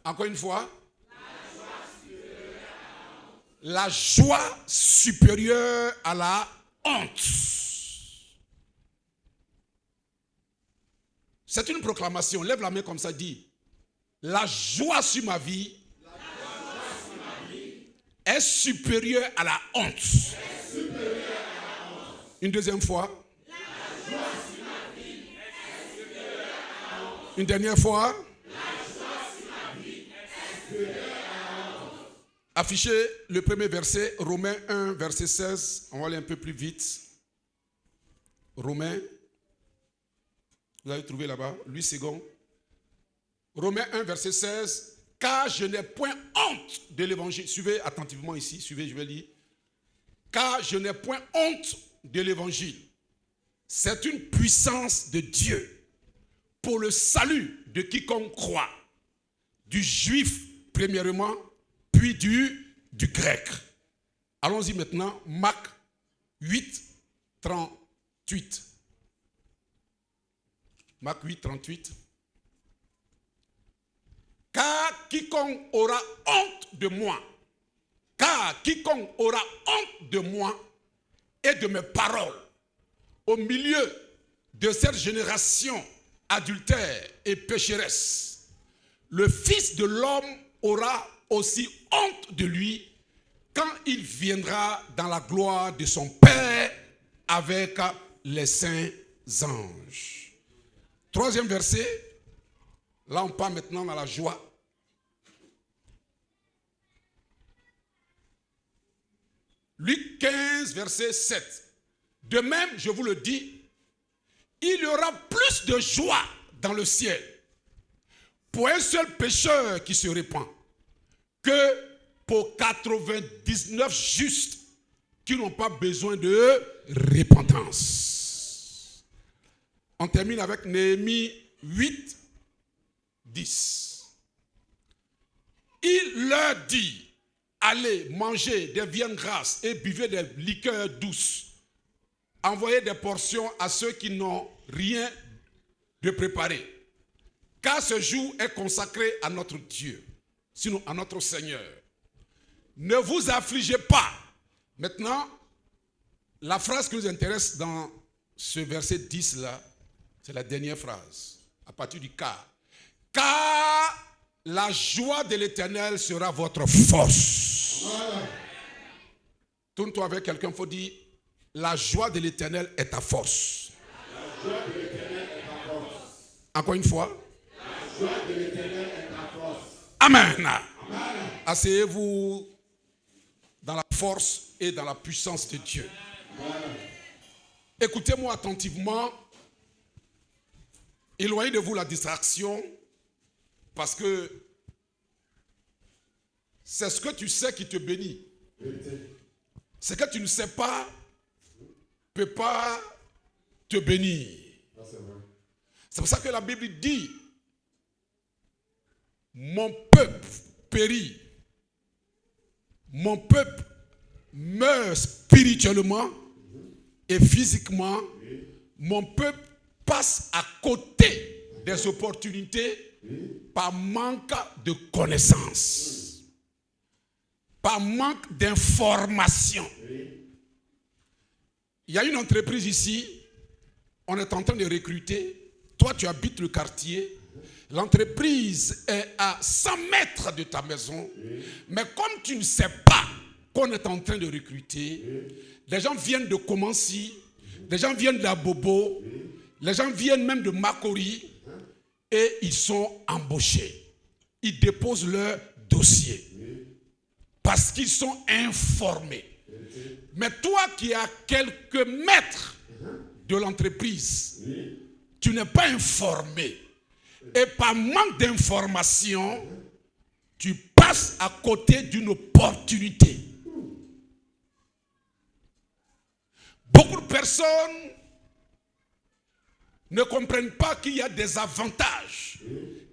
Encore une fois. La joie supérieure à la honte. C'est une proclamation. Lève la main comme ça, dis. La joie sur ma vie, est supérieure à la honte. Une deuxième fois. Une dernière fois. Affichez le premier verset, Romains 1, verset 16. On va aller un peu plus vite. Romains. Vous avez trouvé là-bas, 8 secondes. Romains 1, verset 16. Car je n'ai point honte de l'évangile. Suivez attentivement ici, suivez, je vais lire. Car je n'ai point honte de l'évangile. C'est une puissance de Dieu pour le salut de quiconque croit. Du juif, premièrement, puis du grec. Allons-y maintenant, Marc 8, 38. Marc 8, 38. Car quiconque aura honte de moi, et de mes paroles, au milieu de cette génération adultère et pécheresse, le Fils de l'homme aura aussi honte de lui quand il viendra dans la gloire de son Père avec les saints anges. Troisième verset, là on part maintenant dans la joie. Luc 15, verset 7. De même, je vous le dis, il y aura plus de joie dans le ciel pour un seul pécheur qui se répand que pour 99 justes qui n'ont pas besoin de repentance. On termine avec Néhémie 8, 10. Il leur dit, allez manger des viandes grasses et buvez des liqueurs douces. Envoyez des portions à ceux qui n'ont rien de préparé. Car ce jour est consacré à notre Dieu, sinon à notre Seigneur. Ne vous affligez pas. Maintenant, la phrase qui nous intéresse dans ce verset 10 là, c'est la dernière phrase, à partir du car. Car la joie de l'Éternel sera votre force. Tourne-toi avec quelqu'un, il faut dire, la joie de l'Éternel est ta force. La joie de l'Éternel est ta force. Encore une fois. La joie de l'Éternel est ta force. Amen. Amen. Asseyez-vous dans la force et dans la puissance de Dieu. Amen. Écoutez-moi attentivement. Éloignez de vous la distraction, parce que c'est ce que tu sais qui te bénit. Ce que tu ne sais pas ne peut pas te bénir. C'est pour ça que la Bible dit, mon peuple périt, mon peuple meurt spirituellement et physiquement, mon peuple passe à côté des opportunités par manque de connaissances, par manque d'information. Il y a une entreprise ici, on est en train de recruter, toi tu habites le quartier, l'entreprise est à 100 mètres de ta maison, mais comme tu ne sais pas qu'on est en train de recruter, les gens viennent de Komansi, les gens viennent d'Abobo, les gens viennent même de Makori et ils sont embauchés. Ils déposent leur dossier parce qu'ils sont informés. Mais toi qui es à quelques mètres de l'entreprise, tu n'es pas informé. Et par manque d'information, tu passes à côté d'une opportunité. Beaucoup de personnes ne comprennent pas qu'il y a des avantages,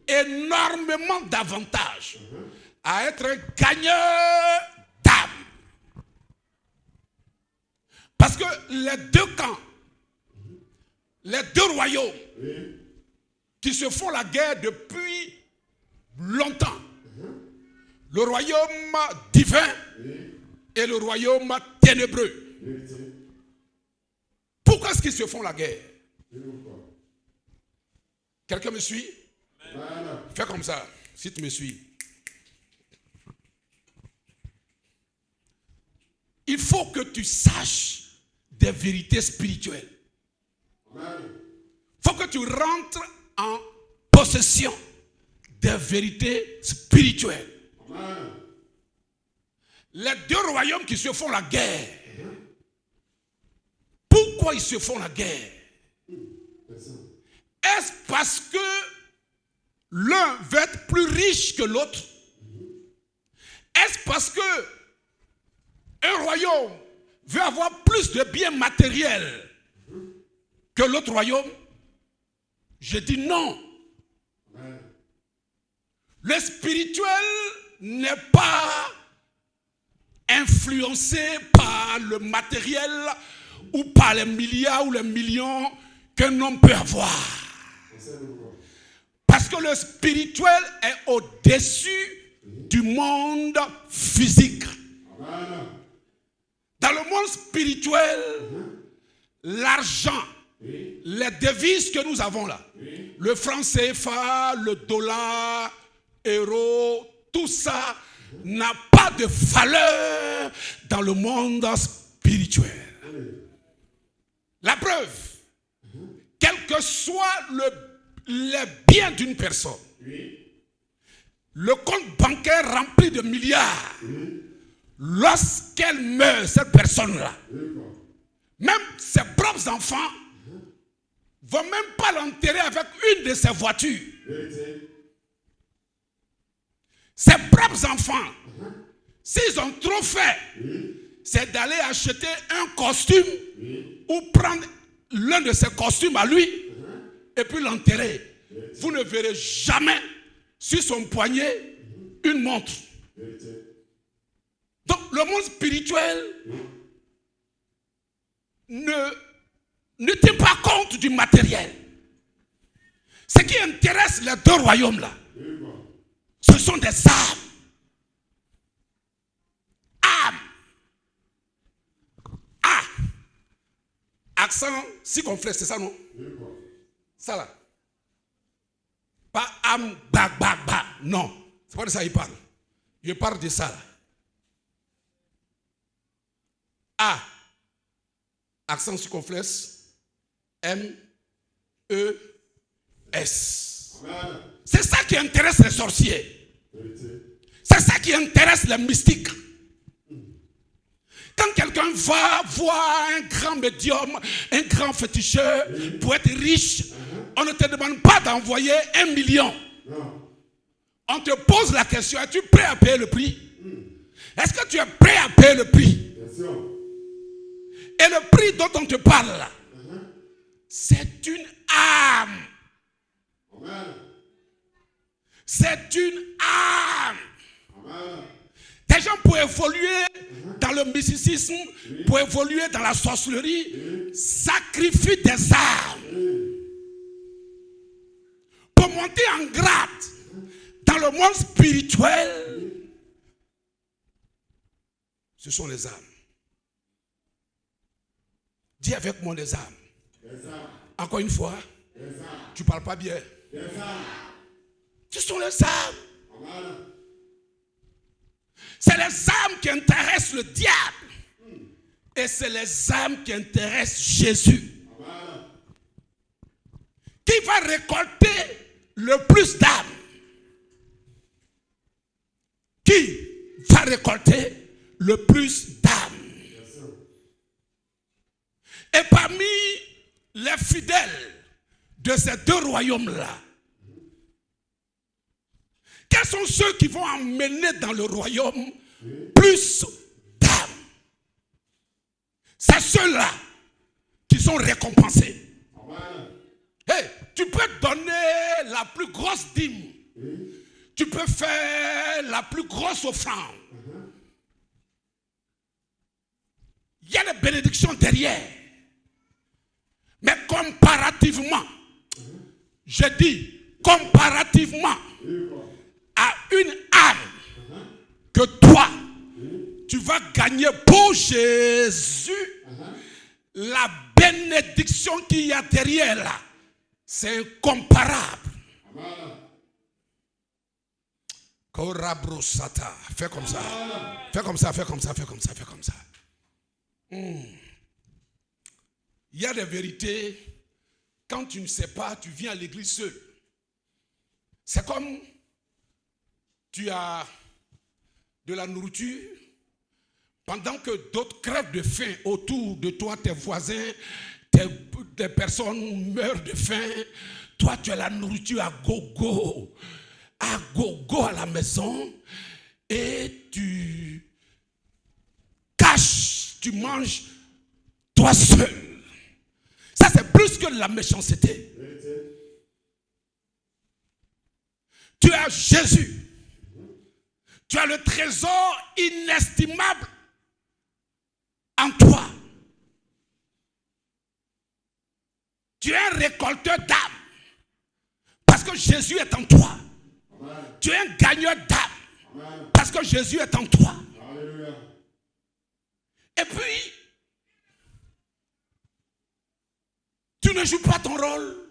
énormément d'avantages, à être un gagneur d'âme. Parce que les deux camps, les deux royaumes qui se font la guerre depuis longtemps, le royaume divin et le royaume ténébreux. Pourquoi est-ce qu'ils se font la guerre? Quelqu'un me suit? Fais comme ça, si tu me suis. Il faut que tu saches des vérités spirituelles. Il faut que tu rentres en possession des vérités spirituelles. Les deux royaumes qui se font la guerre. Pourquoi ils se font la guerre? Est-ce parce que l'un veut être plus riche que l'autre? Est-ce parce que un royaume veut avoir plus de biens matériels que l'autre royaume? Je dis non. Le spirituel n'est pas influencé par le matériel ou par les milliards ou les millions qu'un homme peut avoir. Parce que le spirituel est au-dessus du monde physique. Dans le monde spirituel, l'argent, les devises que nous avons là, le franc CFA, le dollar, euro, tout ça n'a pas de valeur dans le monde spirituel. La preuve, quel que soit les biens d'une personne, le compte bancaire rempli de milliards, lorsqu'elle meurt, cette personne-là, même ses propres enfants ne vont même pas l'enterrer avec une de ses voitures. Ses propres enfants, s'ils ont trop fait, c'est d'aller acheter un costume ou prendre l'un de ses costumes à lui et puis l'enterrer. Vous ne verrez jamais sur son poignet une montre. Donc le monde spirituel ne tient pas compte du matériel. Ce qui intéresse les deux royaumes là, ce sont des âmes. Âmes. Ah. Accent circonflexe, c'est ça non? Ça là. Pas âme, ba. Non. C'est pas de ça qu'il parle. Je parle de ça là. A. Accent circonflexe. M. E. S. C'est ça qui intéresse les sorciers. C'est ça qui intéresse les mystiques. Quand quelqu'un va voir un grand médium, un grand féticheur pour être riche, on ne te demande pas d'envoyer 1 million. On te pose la question, es-tu prêt à payer le prix? Est-ce que tu es prêt à payer le prix? Et le prix dont on te parle là, c'est une âme. C'est une âme. Des gens pour évoluer dans le mysticisme, pour évoluer dans la sorcellerie, sacrifient des âmes. Pour monter en grade dans le monde spirituel, ce sont les âmes. Dis avec moi les âmes. Encore une fois, tu ne parles pas bien. Ce sont les âmes. C'est les âmes qui intéressent le diable. Et c'est les âmes qui intéressent Jésus. Qui va récolter le plus d'âmes? Qui va récolter le plus d'âmes? Et parmi les fidèles de ces deux royaumes-là, quels sont ceux qui vont emmener dans le royaume plus d'âmes? C'est ceux-là qui sont récompensés. Hey, tu peux donner la plus grosse dîme. Tu peux faire la plus grosse offrande. Il y a des bénédictions derrière. Mais comparativement, je dis comparativement à une âme que toi, tu vas gagner pour Jésus la bénédiction qu'il y a derrière là. C'est incomparable. Fais comme ça. Fais comme ça, fais comme ça, fais comme ça, fais comme ça. Il y a des vérités, quand tu ne sais pas, tu viens à l'église seul. C'est comme tu as de la nourriture, pendant que d'autres crèvent de faim autour de toi, tes voisins, des personnes meurent de faim. Toi, tu as la nourriture à gogo à la maison, et tu caches, tu manges toi seul. Ça, c'est plus que de la méchanceté. Tu as Jésus. Tu as le trésor inestimable en toi. Tu es un récolteur d'âme. Parce que Jésus est en toi. Amen. Tu es un gagneur d'âme. Parce que Jésus est en toi. Alléluia. Et puis, tu ne joues pas ton rôle.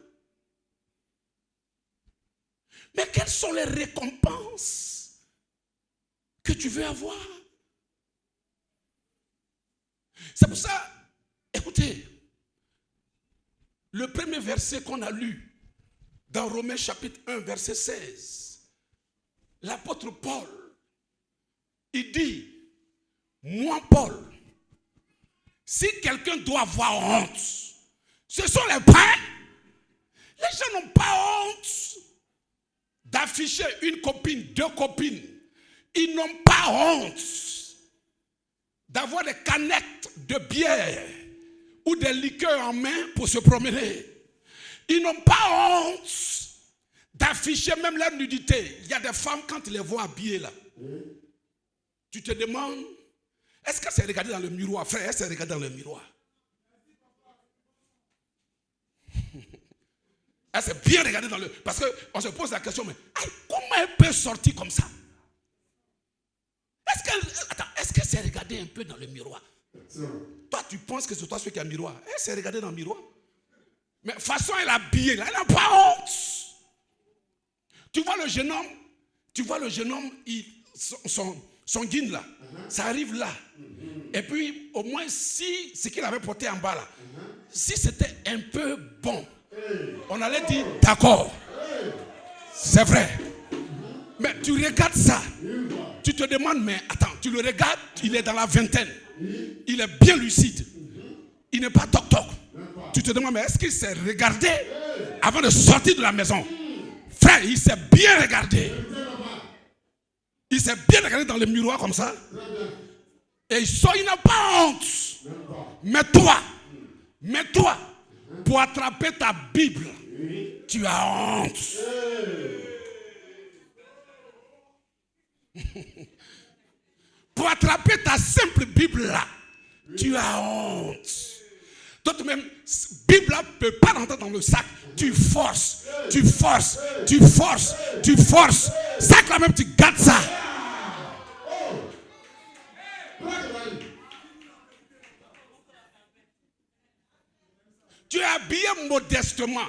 Mais quelles sont les récompenses que tu veux avoir? C'est pour ça, écoutez, le premier verset qu'on a lu dans Romains chapitre 1, verset 16, l'apôtre Paul, il dit, moi Paul, si quelqu'un doit avoir honte, ce sont les païens. Les gens n'ont pas honte d'afficher une copine, deux copines. Ils n'ont pas honte d'avoir des canettes de bière ou des liqueurs en main pour se promener. Ils n'ont pas honte d'afficher même leur nudité. Il y a des femmes, quand tu les vois habillées là, tu te demandes, est-ce qu'elle s'est regardée dans le miroir? Frère, elle s'est regardée dans le miroir. Elle s'est bien regardée dans le... Parce qu'on se pose la question, mais comment elle peut sortir comme ça? Est-ce qu'elle s'est regardée un peu dans le miroir? Toi, tu penses que c'est toi celui qui a un miroir. Elle s'est regardée dans le miroir. Mais de toute façon, elle est habillée là. Elle n'a pas honte. Tu vois le jeune homme, son guine là, ça arrive là. Et puis, au moins, si ce qu'il avait porté en bas là, si c'était un peu bon, on allait dire d'accord. C'est vrai. Mais tu regardes ça. Tu te demandes, mais attends, tu le regardes, il est dans la vingtaine. Il est bien lucide. Il n'est pas toc-toc. Tu te demandes, mais est-ce qu'il s'est regardé avant de sortir de la maison? Frère, il s'est bien regardé. Il s'est bien regardé dans le miroir comme ça. Et il sort, il n'a pas honte. Mais toi, pour attraper ta Bible, tu as honte. Pour attraper ta simple Bible là, tu as honte. D'autres même, Bible là ne peut pas rentrer dans le sac. Tu forces. Sac là même, tu gardes ça. Tu es habillé modestement.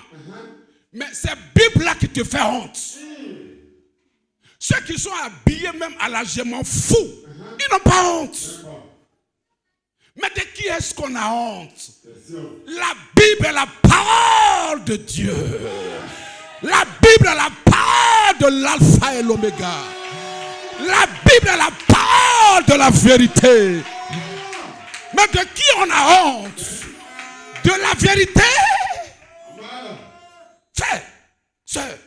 Mais c'est Bible là qui te fait honte. Ceux qui sont habillés même à la je m'en fous, ils n'ont pas honte. Mais de qui est-ce qu'on a honte? La Bible est la parole de Dieu. La Bible est la parole de l'alpha et l'oméga. La Bible est la parole de la vérité. Mais de qui on a honte? De la vérité. Frère, sœur,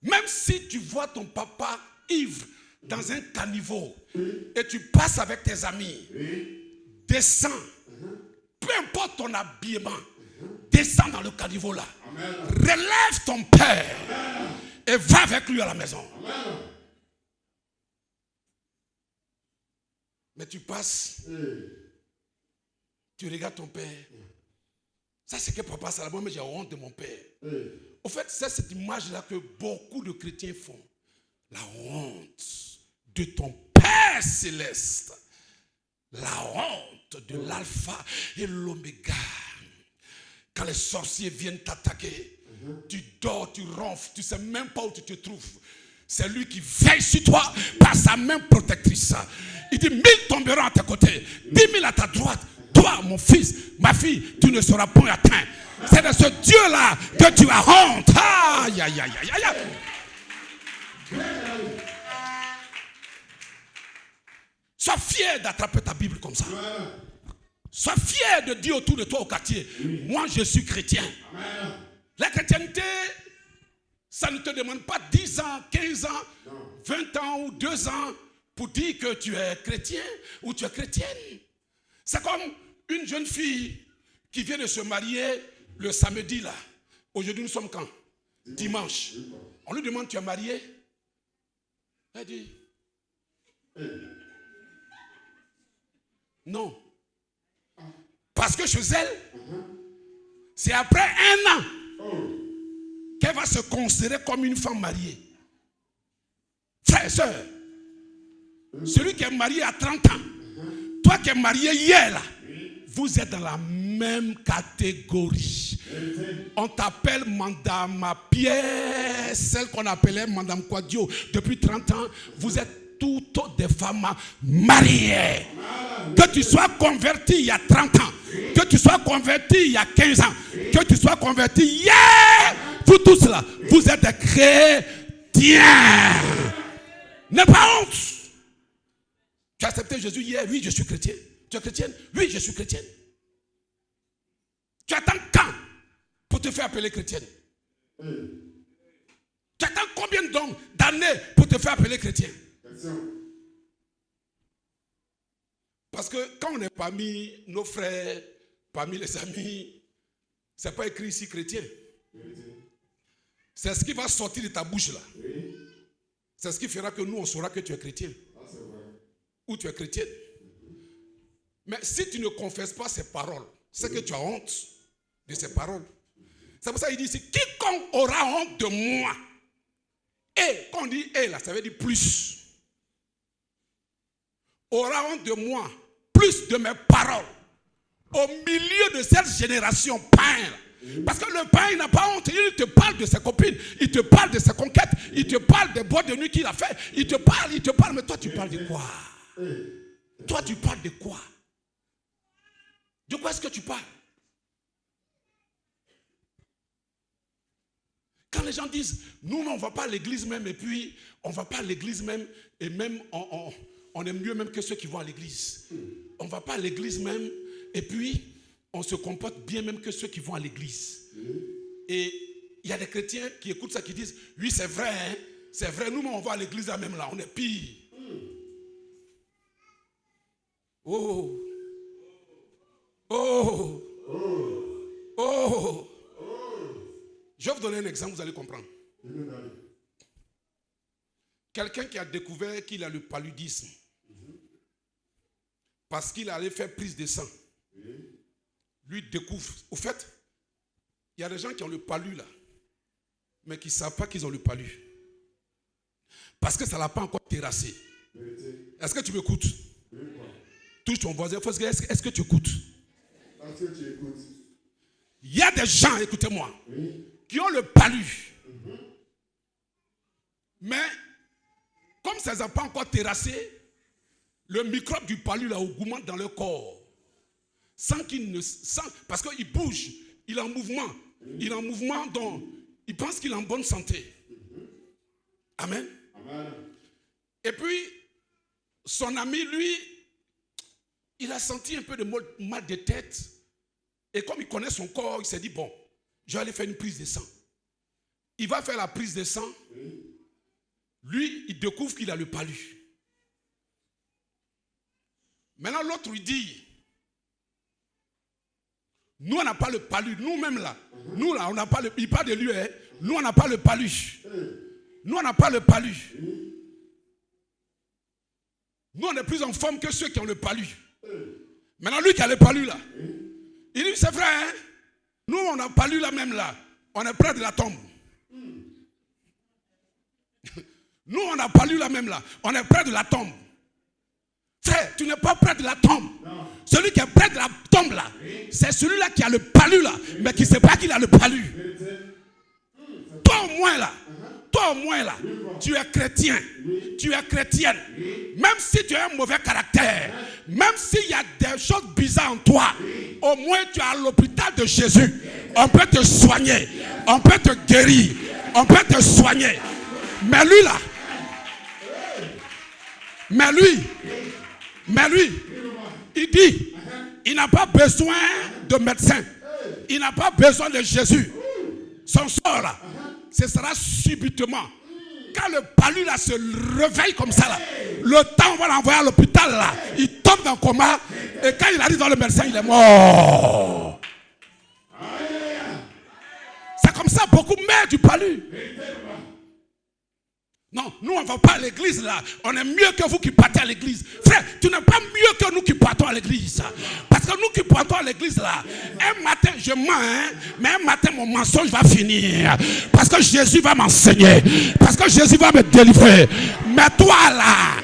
même si tu vois ton papa ivre dans un caniveau et tu passes avec tes amis, descends, peu importe ton habillement, descends dans le caniveau là, relève ton père et va avec lui à la maison. Mais tu passes, tu regardes ton père. Ça, c'est que papa, c'est la moi, mais j'ai honte de mon père. Au fait, c'est cette image-là que beaucoup de chrétiens font. La honte de ton père. Père céleste, la honte de l'alpha et l'oméga. Quand les sorciers viennent t'attaquer, tu dors, tu ronfles, tu ne sais même pas où tu te trouves. C'est lui qui veille sur toi par sa main protectrice. Il dit 1000 tomberont à tes côtés, 10 000 à ta droite. Toi, mon fils, ma fille, tu ne seras point atteint. C'est de ce Dieu-là que tu as honte. Aïe, aïe, aïe, aïe, aïe. Sois fier d'attraper ta Bible comme ça. Sois fier de dire autour de toi au quartier, moi je suis chrétien. La chrétienté, ça ne te demande pas 10 ans, 15 ans, 20 ans ou 2 ans pour dire que tu es chrétien ou tu es chrétienne. C'est comme une jeune fille qui vient de se marier le samedi là. Aujourd'hui nous sommes quand? Dimanche. On lui demande, tu es marié? Elle dit non. Parce que chez elle, c'est après 1 an qu'elle va se considérer comme une femme mariée. Frères et sœurs, celui qui est marié à 30 ans, toi qui es marié hier là, vous êtes dans la même catégorie. On t'appelle Madame Pierre, celle qu'on appelait Madame Quadio. Depuis 30 ans, vous êtes toutes des femmes mariées. Que tu sois converti il y a 30 ans, que tu sois converti il y a 15 ans, que tu sois converti hier, vous tous là, vous êtes des chrétiens. N'aie pas honte. Tu as accepté Jésus hier? Oui, je suis chrétien. Tu es chrétienne? Oui, je suis chrétienne. Tu attends quand pour te faire appeler chrétienne? Tu attends combien d'années pour te faire appeler chrétien? Parce que quand on est parmi nos frères, parmi les amis, ce n'est pas écrit ici chrétien. C'est ce qui va sortir de ta bouche là. C'est ce qui fera que nous on saura que tu es chrétien. Ou tu es chrétienne. Mais si tu ne confesses pas ces paroles, c'est que tu as honte de ces paroles. C'est pour ça qu'il dit ici, quiconque aura honte de moi. Et quand on dit et là, ça veut dire plus. Aura honte de moi, plus de mes paroles. Au milieu de cette génération païenne. Parce que le païen n'a pas honte. Il te parle de ses copines, il te parle de ses conquêtes, il te parle des boîtes de nuit qu'il a fait. Il te parle, mais toi tu parles de quoi? Toi tu parles de quoi? De quoi est-ce que tu parles? Quand les gens disent, nous on ne va pas à l'église même, et puis on ne va pas à l'église même, et même on est mieux même que ceux qui vont à l'église. On ne va pas à l'église même, et puis on se comporte bien même que ceux qui vont à l'église. Et il y a des chrétiens qui écoutent ça, qui disent, oui c'est vrai, hein, c'est vrai, nous on va à l'église là même là, on est pire. Oh, oh, oh. Je vais vous donner un exemple, vous allez comprendre. Quelqu'un qui a découvert qu'il a le paludisme, parce qu'il allait faire prise de sang, lui découvre. Au fait, il y a des gens qui ont le palu là, mais qui ne savent pas qu'ils ont le palu. Parce que ça ne l'a pas encore terrassé. Est-ce que tu m'écoutes? Touche ton voisin, est-ce que tu écoutes? Il y a des gens, écoutez-moi, qui ont le palu. Mais, comme ça ne les a pas encore terrassé, le microbe du palu là augmente dans leur corps. Sans qu'il ne... parce qu'il bouge, il est en mouvement. Il est en mouvement, donc il pense qu'il est en bonne santé. Amen. Et puis, son ami, lui, il a senti un peu de mal de tête. Et comme il connaît son corps, il s'est dit, bon, je vais aller faire une prise de sang. Il va faire la prise de sang. Lui, il découvre qu'il a le palu. Maintenant, l'autre lui dit, nous, on n'a pas le palu. Nous-mêmes, là, nous, là, on n'a pas le... Il parle de lui, hein. Nous, on n'a pas le palu. Nous, on n'a pas le palu. Nous, on est plus en forme que ceux qui ont le palu. Maintenant, lui qui a le palu, là, il dit, c'est vrai, hein? Nous, on n'a palu là même, là. On est près de la tombe. Nous, on n'a palu là même, là. On est près de la tombe. Frère, tu n'es pas près de la tombe. Non. Celui qui est près de la tombe là, c'est celui-là qui a le palu là, mais qui ne sait pas qu'il a le palu. Toi au moins là, tu es chrétien, tu es chrétienne. Même si tu as un mauvais caractère, même s'il y a des choses bizarres en toi, au moins tu es à l'hôpital de Jésus. On peut te soigner, on peut te guérir, on peut te soigner. Mais lui là, mais lui, il dit, il n'a pas besoin de médecin, il n'a pas besoin de Jésus. Son sort là, ce sera subitement. Quand le palu là se réveille comme ça là, le temps on va l'envoyer à l'hôpital là, il tombe dans le coma et quand il arrive dans le médecin, il est mort. C'est comme ça, beaucoup meurent du palu. Non, nous on ne va pas à l'église là. On est mieux que vous qui partez à l'église. Frère, tu n'es pas mieux que nous qui partons à l'église. Parce que nous qui partons à l'église là, un matin je mens, hein, mais un matin mon mensonge va finir. Parce que Jésus va m'enseigner. Parce que Jésus va me délivrer. Mais toi là,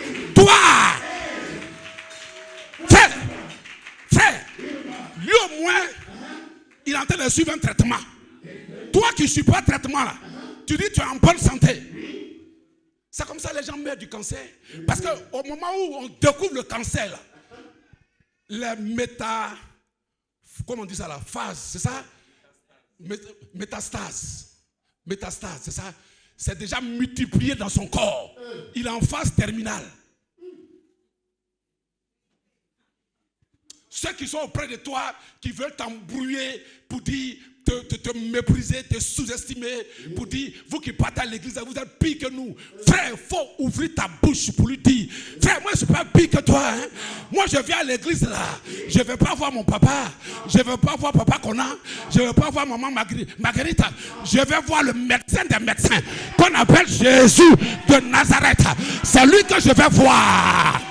frère, lui au moins, il est en train de suivre un traitement. Toi qui ne suis pas traitement là, tu dis tu es en bonne santé. C'est comme ça que les gens meurent du cancer. Parce qu'au moment où on découvre le cancer, là, les comment on dit ça là, phase, c'est ça? Métastase, c'est ça? C'est déjà multiplié dans son corps. Il est en phase terminale. Ceux qui sont auprès de toi, qui veulent t'embrouiller pour dire, te mépriser, te sous-estimer, pour dire, vous qui partez à l'église, vous êtes pire que nous. Frère, il faut ouvrir ta bouche pour lui dire, frère, moi je ne suis pas pire que toi. Hein? Moi je viens à l'église là, je ne vais pas voir mon papa, je ne vais pas voir papa Conan, je ne vais pas voir maman Marguerite, je vais voir le médecin des médecins, qu'on appelle Jésus de Nazareth. C'est lui que je vais voir.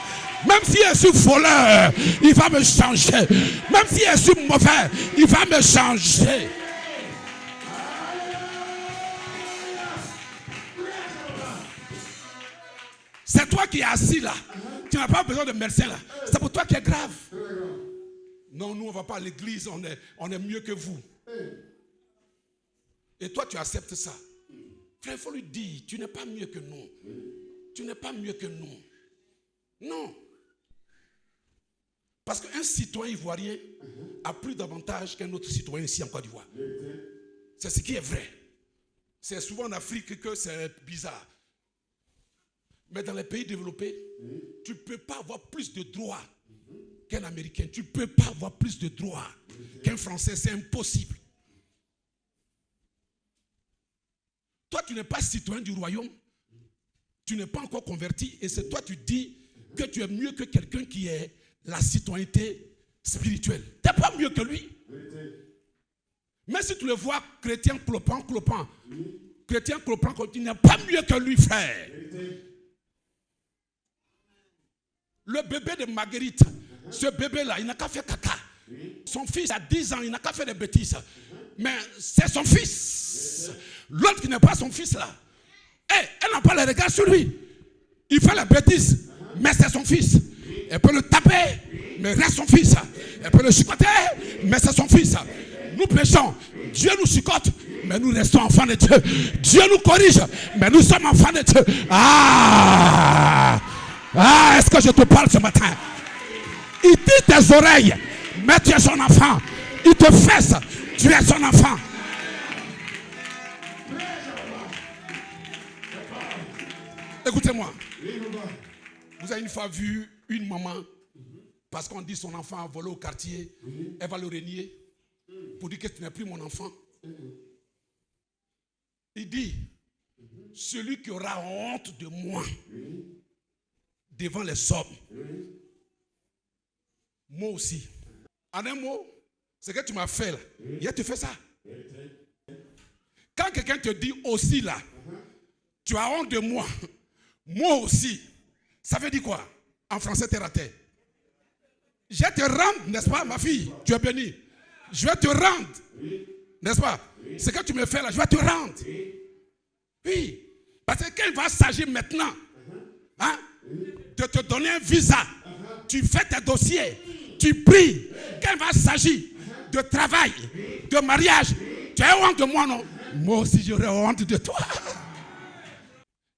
Même si je suis voleur, il va me changer. Même si je suis mauvais, il va me changer. C'est toi qui es assis là. Tu n'as pas besoin de médecin là. C'est pour toi qui est grave. Non, nous on ne va pas à l'église, on est mieux que vous. Et toi tu acceptes ça. Frère, il faut lui dire, tu n'es pas mieux que nous. Tu n'es pas mieux que nous. Non. Parce qu'un citoyen ivoirien a plus d'avantages qu'un autre citoyen ici en Côte d'Ivoire. C'est ce qui est vrai. C'est souvent en Afrique que c'est bizarre. Mais dans les pays développés, tu ne peux pas avoir plus de droits qu'un Américain. Tu ne peux pas avoir plus de droits qu'un Français. C'est impossible. Toi, tu n'es pas citoyen du royaume. Tu n'es pas encore converti. Et c'est toi, tu dis que tu es mieux que quelqu'un qui est la citoyenneté spirituelle. Tu n'es pas mieux que lui. Mais si tu le vois chrétien clopant, chrétien clopant, tu n'es pas mieux que lui, frère. Le bébé de Marguerite, ce bébé-là, il n'a qu'à faire caca. Son fils a 10 ans, il n'a qu'à faire des bêtises. Mais c'est son fils. L'autre qui n'est pas son fils là, elle n'a pas le regard sur lui. Il fait la bêtise, mais c'est son fils. Elle peut le taper, mais reste son fils. Elle peut le chicoter, mais c'est son fils. Nous péchons, Dieu nous chicote, mais nous restons enfants de Dieu. Dieu nous corrige, mais nous sommes enfants de Dieu. Est-ce que je te parle ce matin? Il tire tes oreilles, mais tu es son enfant. Il te fesse, tu es son enfant. Écoutez-moi. Vous avez une fois vu une maman, parce qu'on dit son enfant a volé au quartier, elle va le renier pour dire que tu n'es plus mon enfant. Il dit, celui qui aura honte de moi devant les hommes, moi aussi. En un mot, ce que tu m'as fait là, il te fait ça. Quand quelqu'un te dit aussi là, tu as honte de moi, moi aussi, ça veut dire quoi? En français, terre à terre. Je vais te rendre, n'est-ce pas, ma fille? Tu es bénie. Je vais te rendre, n'est-ce pas? Ce que tu me fais là, je vais te rendre. Oui. Parce que quand il va s'agir maintenant, de te donner un visa tu fais tes dossiers, tu pries. Quand il va s'agir de travail, de mariage, tu as honte de moi, non? Moi aussi, j'aurais honte de toi.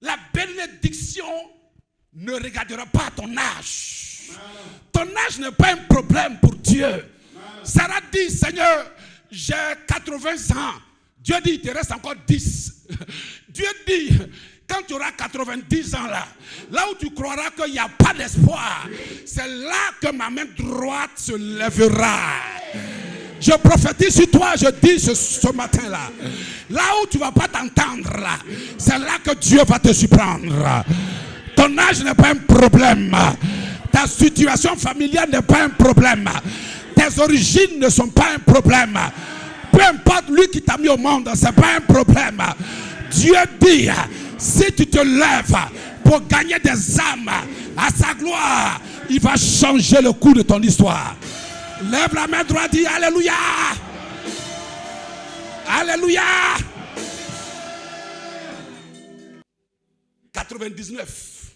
La bénédiction ne regardera pas ton âge. Ton âge n'est pas un problème pour Dieu. Sarah dit, Seigneur, j'ai 80 ans. Dieu dit, il te reste encore 10. Dieu dit, quand tu auras 90 ans là où tu croiras qu'il n'y a pas d'espoir, c'est là que ma main droite se lèvera. Je prophétise sur toi, je dis ce matin là où tu ne vas pas t'entendre là, c'est là que Dieu va te surprendre. Ton âge n'est pas un problème. Ta situation familiale n'est pas un problème. Tes origines ne sont pas un problème. Peu importe lui qui t'a mis au monde, ce n'est pas un problème. Dieu dit, si tu te lèves pour gagner des âmes à sa gloire, il va changer le cours de ton histoire. Lève la main droite, dis Alléluia. Alléluia. 99,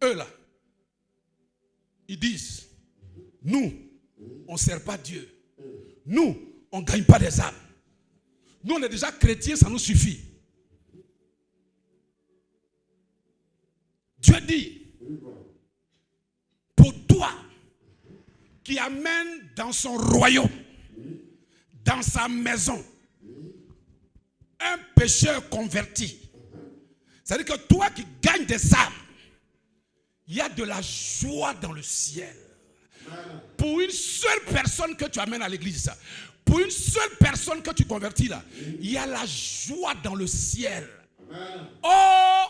eux là, ils disent, nous, on ne sert pas Dieu. Nous, on ne gagne pas des âmes. Nous, on est déjà chrétiens, ça nous suffit. Dieu dit, pour toi, qui amène dans son royaume, dans sa maison, un pécheur converti. C'est-à-dire que toi qui gagnes des âmes, il y a de la joie dans le ciel. Pour une seule personne que tu amènes à l'église, pour une seule personne que tu convertis là, il y a la joie dans le ciel. Oh,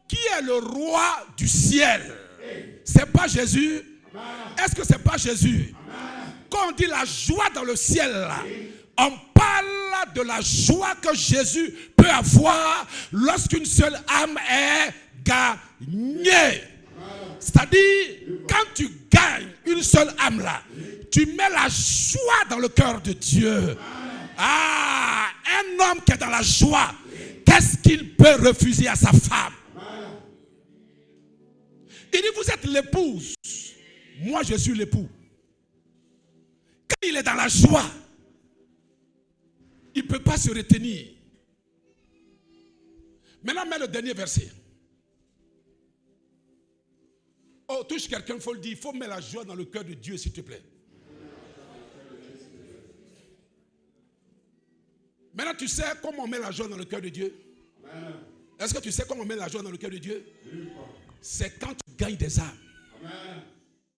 qui est le roi du ciel? C'est pas Jésus? Est-ce que c'est pas Jésus? Quand on dit la joie dans le ciel là, on parle de la joie que Jésus peut avoir lorsqu'une seule âme est gagnée. C'est-à-dire, quand tu gagnes une seule âme là, tu mets la joie dans le cœur de Dieu. Ah, un homme qui est dans la joie, qu'est-ce qu'il peut refuser à sa femme? Il dit, vous êtes l'épouse, moi je suis l'époux. Quand il est dans la joie, il ne peut pas se retenir. Maintenant, mets le dernier verset. Oh, touche quelqu'un, il faut le dire. Il faut mettre la joie dans le cœur de Dieu, s'il te plaît. Maintenant, tu sais comment on met la joie dans le cœur de Dieu? Est-ce que tu sais comment on met la joie dans le cœur de Dieu? C'est quand tu gagnes des âmes.